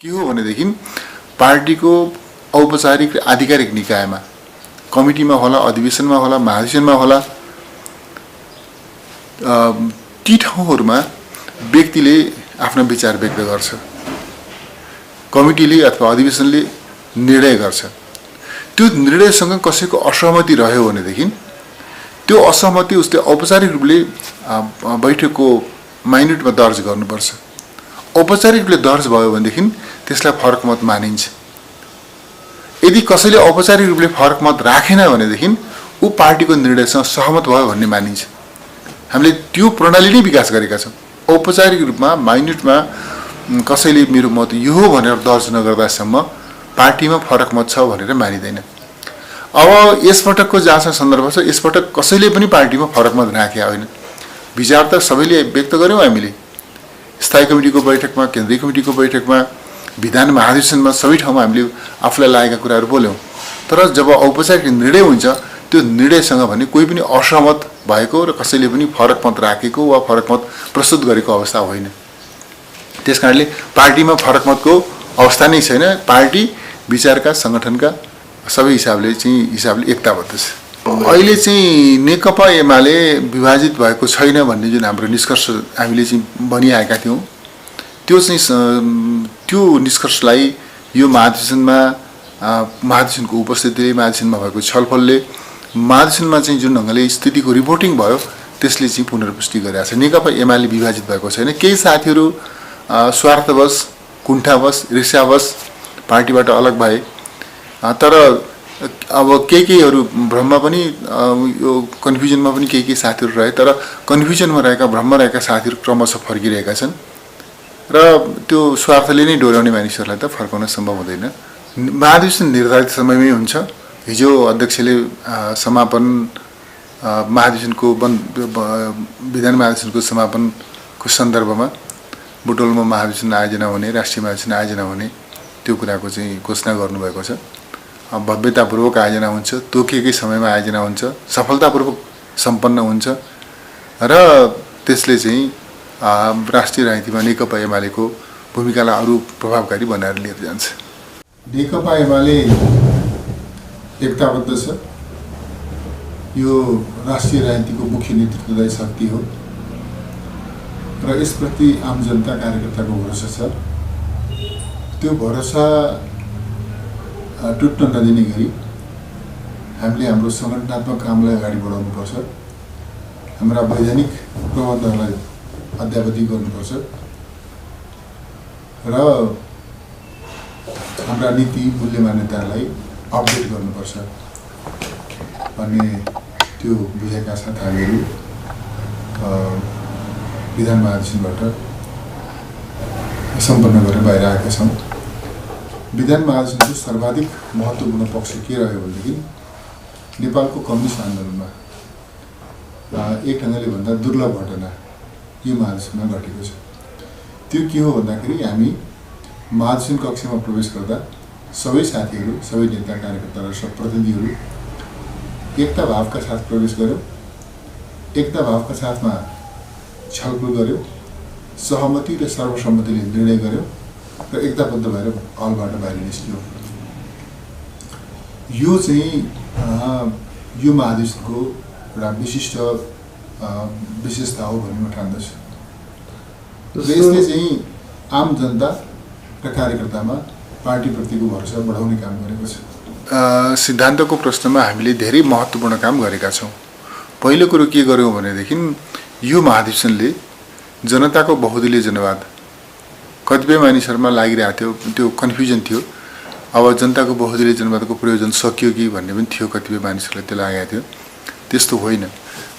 के हो भनेदेखि पार्टीको औपचारिक आधिकारिक निकायमा कमिटीमा होला, अधिवेशनमा होला, महाधिवेशनमा होला, ती ठाउँहरूमा व्यक्तिले आफ्ना विचार व्यक्त गर्छ, कमिटीले अथवा अधिवेशनले निर्णय गर्छ। त्यो निर्णयसँग कसैको असहमति रह्यो भनेदेखि त्यो असहमति उसले औपचारिक रूपले बैठकको माइन्युटमा दर्ज गर्नुपर्छ। औपचारिक रूपले दर्ज भयो भनेदेखि त्यसलाई फरक मत मानिन्छ। यदि कसैले औपचारिक रूपले फरक मत राखेन भनेदेखि ऊ पार्टीको निर्णयसँग सहमत भयो भन्ने मानिन्छ। हामीले त्यो प्रणाली नै विकास गरेका छौँ। औपचारिक रूपमा माइन्युटमा कसैले मेरो मत यो हो भनेर दर्ज नगर्दासम्म पार्टीमा फरक मत छ भनेर मानिँदैन। अब यसपटकको जहाँसम्म सन्दर्भ छ, यसपटक कसैले पनि पार्टीमा फरक मत राखेका होइन। विचार त सबैले व्यक्त गर्यौँ हामीले, स्थायी कमिटीको बैठकमा, केन्द्रीय कमिटीको बैठकमा, विधान महाधिवेशनमा, सबै ठाउँमा हामीले आफूलाई लागेका कुराहरू बोल्यौँ। तर जब औपचारिक निर्णय हुन्छ त्यो निर्णयसँग भने कोही पनि असहमत भएको र कसैले पनि फरक मत राखेको वा फरक मत प्रस्तुत गरेको अवस्था होइन। त्यसकारणले पार्टीमा फरक मतको अवस्था नै छैन। पार्टी विचारका, सङ्गठनका सबै हिसाबले एकताबद्ध छ। अहिले चाहिँ नेकपा एमाले विभाजित भएको छैन भन्ने जुन हाम्रो निष्कर्ष हामीले चाहिँ बनिआएका थियौँ, त्यो निष्कर्षलाई यो महाधिवेशनको उपस्थितिले, महाधिवेशनमा भएको छलफलले, महाधिवेशनमा चाहिँ जुन ढङ्गले स्थितिको रिपोर्टिङ भयो त्यसले चाहिँ पुनर्पुष्टि गरेको छ। नेकपा एमाले विभाजित भएको छैन। केही साथीहरू स्वार्थवश, कुण्ठावश, ईर्ष्यावश पार्टीबाट अलग भए। तर अब केहीहरू भ्रममा पनि, यो कन्फ्युजनमा पनि केही साथीहरू रहे। तर कन्फ्युजनमा रहेका, भ्रममा रहेका साथीहरू क्रमशः फर्किरहेका छन् र त्यो स्वार्थले नै डोर्याउने मानिसहरूलाई त फर्काउन सम्भव हुँदैन। महाधिवेशन निर्धारित समयमै हुन्छ। हिजो अध्यक्षले समापन महाधिवेशनको विधान महाधिवेशनको समापनको सन्दर्भमा बुटोलमा महाधिवेशन आयोजना हुने, राष्ट्रिय महाधिवेशन आयोजना हुने त्यो कुराको चाहिँ घोषणा गर्नुभएको छ। भव्यतापूर्वक आयोजना हुन्छ, तोकिएकै समयमा आयोजना हुन्छ, सफलतापूर्वक सम्पन्न हुन्छ र त्यसले चाहिँ राष्ट्रिय राजनीतिमा नेकपा एमालेको भूमिकालाई अरू प्रभावकारी बनाएर लिएर जान्छ। नेकपा एमाले एकताबद्ध छ। यो राष्ट्रिय राजनीतिको मुख्य नेतृत्वदायी शक्ति हो र यसप्रति आम जनता, कार्यकर्ताको भरोसा छ। त्यो भरोसा टुट्न नदिने गरी हामीले हाम्रो सङ्गठनात्मक कामलाई अगाडि बढाउनुपर्छ। हाम्रा वैधानिक प्रबन्धहरूलाई अद्यावधि गर्नुपर्छ र हाम्रा नीति, मूल्य, मान्यतालाई अपडेट गर्नुपर्छ भन्ने त्यो बुझेका साथ हामीहरू विधान महाधिवेशनबाट सम्पन्न गरेर बाहिर आएका छौँ। विधान महाधिवेशनको सर्वाधिक महत्त्वपूर्ण पक्ष के रह्यो भनेदेखि नेपालको कम्युनिस्ट आन्दोलनमा एक ढङ्गले भन्दा दुर्लभ घटना यो महाधिवेशनमा घटेको छ। त्यो के हो भन्दाखेरि हामी महाधिवेशन कक्षमा प्रवेश गर्दा सबै साथीहरू, सबै नेता, कार्यकर्ता र सब प्रतिनिधिहरू एकता भावका साथ प्रवेश गऱ्यौँ। एकता भावका साथमा छलफल गऱ्यौँ, सहमति र सर्वसम्मतिले निर्णय गऱ्यौँ र एकताबद्ध भएर हलबाट बाहिर निस्क्यौँ। यो चाहिँ यो महाधिवेशनको एउटा विशिष्ट विशेषता हो भन्ने म ठान्दछु। यसले चाहिँ आम जनता र कार्यकर्तामा पार्टीप्रतिको भरोसा बढाउने काम गरेको छ। सिद्धान्तको प्रश्नमा हामीले धेरै महत्त्वपूर्ण काम गरेका छौँ। पहिलो कुरो के गर्यौँ भनेदेखि यो महाधिवेशनले जनताको बहुदलीय जनवाद, कतिपय मानिसहरूमा लागिरहेको थियो, त्यो कन्फ्युजन थियो। अब जनताको बहुदलीय जनवादको प्रयोजन सकियो कि भन्ने पनि थियो, कतिपय मानिसहरूलाई त्यो लागेको थियो। त्यस्तो होइन।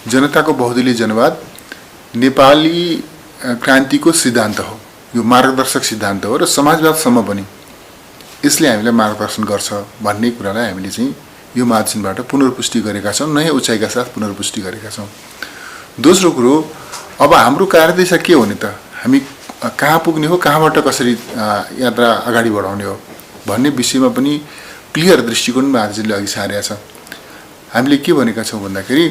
जनताको बहुदलीय जनवाद नेपाली क्रान्तिको सिद्धान्त हो, यो मार्गदर्शक सिद्धान्त हो र समाजवादसम्म पनि यसले हामीलाई मार्गदर्शन गर्छ भन्ने कुरालाई हामीले चाहिँ यो महाधिवेशनबाट पुनर्पुष्टि गरेका छौँ, नयाँ उचाइका साथ पुनर्पुष्टि गरेका छौँ। दोस्रो कुरो, अब हाम्रो कार्यदिशा के हो नि त, हामी कहाँ पुग्ने हो, कहाँबाट कसरी यात्रा अगाडि बढाउने हो भन्ने विषयमा पनि क्लियर दृष्टिकोण महाधिवेशनले अघि सारेको छ। हामीले के भनेका छौँ भन्दाखेरि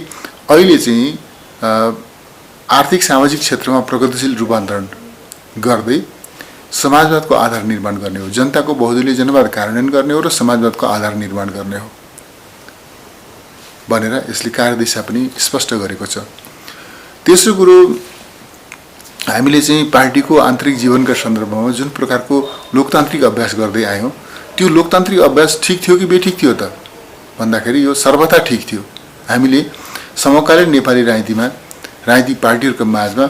अहिले चाहिँ आर्थिक सामाजिक क्षेत्रमा प्रगतिशील रूपान्तरण गर्दै समाजवादको आधार निर्माण गर्ने हो, जनताको बहुदलीय जनवाद कार्यान्वयन गर्ने हो र समाजवादको आधार निर्माण गर्ने हो भनेर यसले कार्यदिशा पनि स्पष्ट गरेको छ। तेस्रो कुरो, हामीले चाहिँ पार्टीको आन्तरिक जीवनका सन्दर्भमा जुन प्रकारको लोकतान्त्रिक अभ्यास गर्दै आयौँ, त्यो लोकतान्त्रिक अभ्यास ठिक थियो कि बेठिक थियो त भन्दाखेरि यो सर्वथा ठिक थियो। हामीले समकालीन नेपाली राजनीतिक पार्टीहरूको माझमा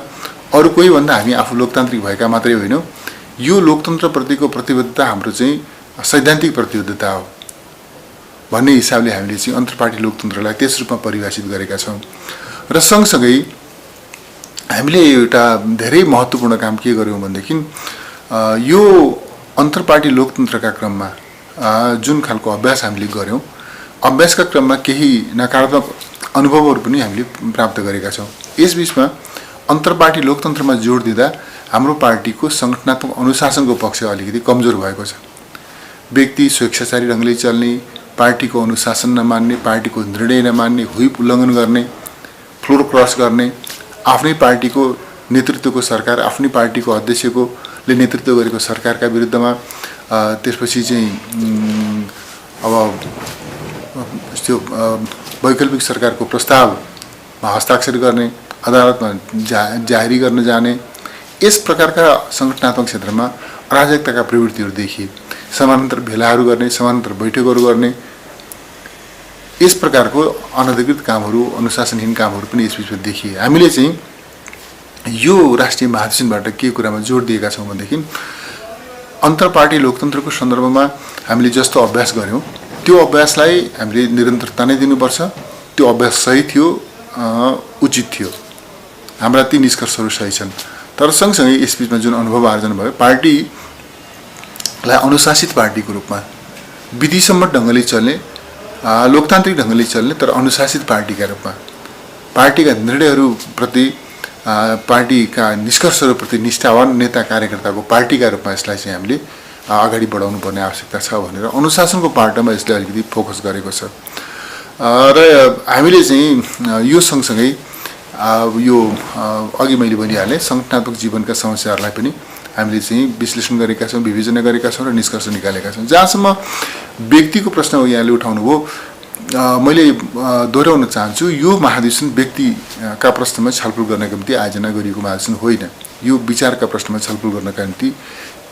अरू कोही भन्दा हामी आफू लोकतान्त्रिक भएका मात्रै होइनौँ, यो लोकतन्त्रप्रतिको प्रतिबद्धता हाम्रो चाहिँ सैद्धान्तिक प्रतिबद्धता हो भन्ने हिसाबले हामीले चाहिँ अन्तर्पार्टी लोकतन्त्रलाई त्यस रूपमा परिभाषित गरेका छौँ। र सँगसँगै हामीले एउटा धेरै महत्त्वपूर्ण काम के गर्यौँ भनेदेखि यो अन्तर्पार्टी लोकतन्त्रका क्रममा जुन खालको अभ्यास हामीले गर्यौँ, अभ्यासका क्रममा केही नकारात्मक अनुभवहरू पनि हामीले प्राप्त गरेका छौँ। यसबीचमा अन्तर्पार्टी लोकतन्त्रमा जोड दिँदा हाम्रो पार्टीको सङ्गठनात्मक अनुशासनको पक्ष अलिकति कमजोर भएको छ। व्यक्ति स्वेच्छाचारी ढङ्गले चल्ने, पार्टीको अनुशासन नमान्ने, पार्टीको निर्णय नमान्ने, हुइप उल्लङ्घन गर्ने, फ्लोर क्रस गर्ने, आफ्नै पार्टीको नेतृत्वको सरकार, आफ्नै पार्टीको अध्यक्षले नेतृत्व गरेको सरकारका विरुद्धमा त्यसपछि चाहिँ अब त्यो वैकल्पिक सरकारको प्रस्तावमा हस्ताक्षर गर्ने, अदालतमा जाहेरी गर्न जाने, यस प्रकारका सङ्गठनात्मक क्षेत्रमा अराजकताका प्रवृत्तिहरू देखिए। समानान्तर भेलाहरू गर्ने, समानान्तर बैठकहरू गर्ने, यस प्रकारको अनधिकृत कामहरू, अनुशासनहीन कामहरू पनि यसबिचमा देखिए। हामीले चाहिँ यो राष्ट्रिय महाधिवेशनबाट के कुरामा जोड दिएका छौँ भनेदेखि अन्तर्पार्टी लोकतन्त्रको सन्दर्भमा हामीले जस्तो अभ्यास गऱ्यौँ त्यो अभ्यासलाई हामीले निरन्तरता नै दिनुपर्छ। त्यो अभ्यास सही थियो, उचित थियो, हाम्रा ती निष्कर्षहरू सही छन्। तर सँगसँगै यसबिचमा जुन अनुभव आर्जन भयो, पार्टीलाई अनुशासित पार्टीको रूपमा विधिसम्मत ढङ्गले चल्ने, लोकतान्त्रिक ढङ्गले चल्ने तर अनुशासित पार्टीका रूपमा, पार्टीका निर्णयहरूप्रति, पार्टीका निष्कर्षहरूप्रति निष्ठावान नेता कार्यकर्ताको पार्टीका रूपमा यसलाई चाहिँ हामीले अगाडि बढाउनु पर्ने आवश्यकता छ भनेर अनुशासनको पाटोमा यसले अलिकति फोकस गरेको छ। र हामीले चाहिँ यो सँगसँगै यो अघि मैले भनिहालेँ सङ्गठनात्मक जीवनका समस्याहरूलाई पनि हामीले चाहिँ विश्लेषण गरेका छौँ, विवेचना गरेका छौँ र निष्कर्ष निकालेका छौँ। जहाँसम्म व्यक्तिको प्रश्न हो यहाँले उठाउनु हो, मैले दोहोऱ्याउन चाहन्छु, यो महाधिवेशन व्यक्तिका प्रश्नमा छलफल गर्नका निम्ति आयोजना गरिएको महाधिवेशन होइन। यो विचारका प्रश्नमा छलफल गर्नका निम्ति,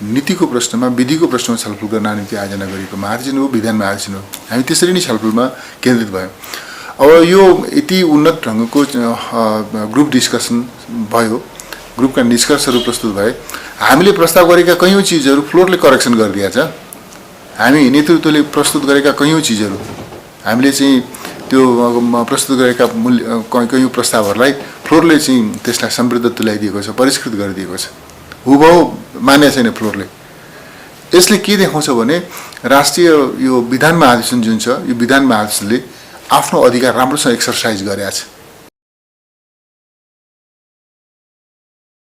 नीतिको प्रश्नमा, विधिको प्रश्नमा छलफल गर्नका निम्ति आयोजना गरिएको महाधिवेशन हो, विधान महाधिवेशन हो। हामी त्यसरी नै छलफलमा केन्द्रित भयौँ। अब यो यति उन्नत ढङ्गको ग्रुप डिस्कसन भयो, ग्रुपका निष्कर्षहरू प्रस्तुत भए, हामीले प्रस्ताव गरेका कैयौँ चिजहरू फ्लोरले करेक्सन गरिदिएछ। हामी नेतृत्वले प्रस्तुत गरेका कैयौँ चिजहरू, हामीले चाहिँ त्यो प्रस्तुत गरेका कैयौँ प्रस्तावहरूलाई फ्लोरले चाहिँ त्यसलाई समृद्ध तुल्याइदिएको छ, परिष्कृत गरिदिएको छ, हुबहु मान्या छैन फ्लोरले। यसले के देखाउँछ भने राष्ट्रिय यो विधान महाधिवेशन जुन छ, यो विधान महाधिवेशनले आफ्नो अधिकार राम्रोसँग एक्सर्साइज गरेको छ।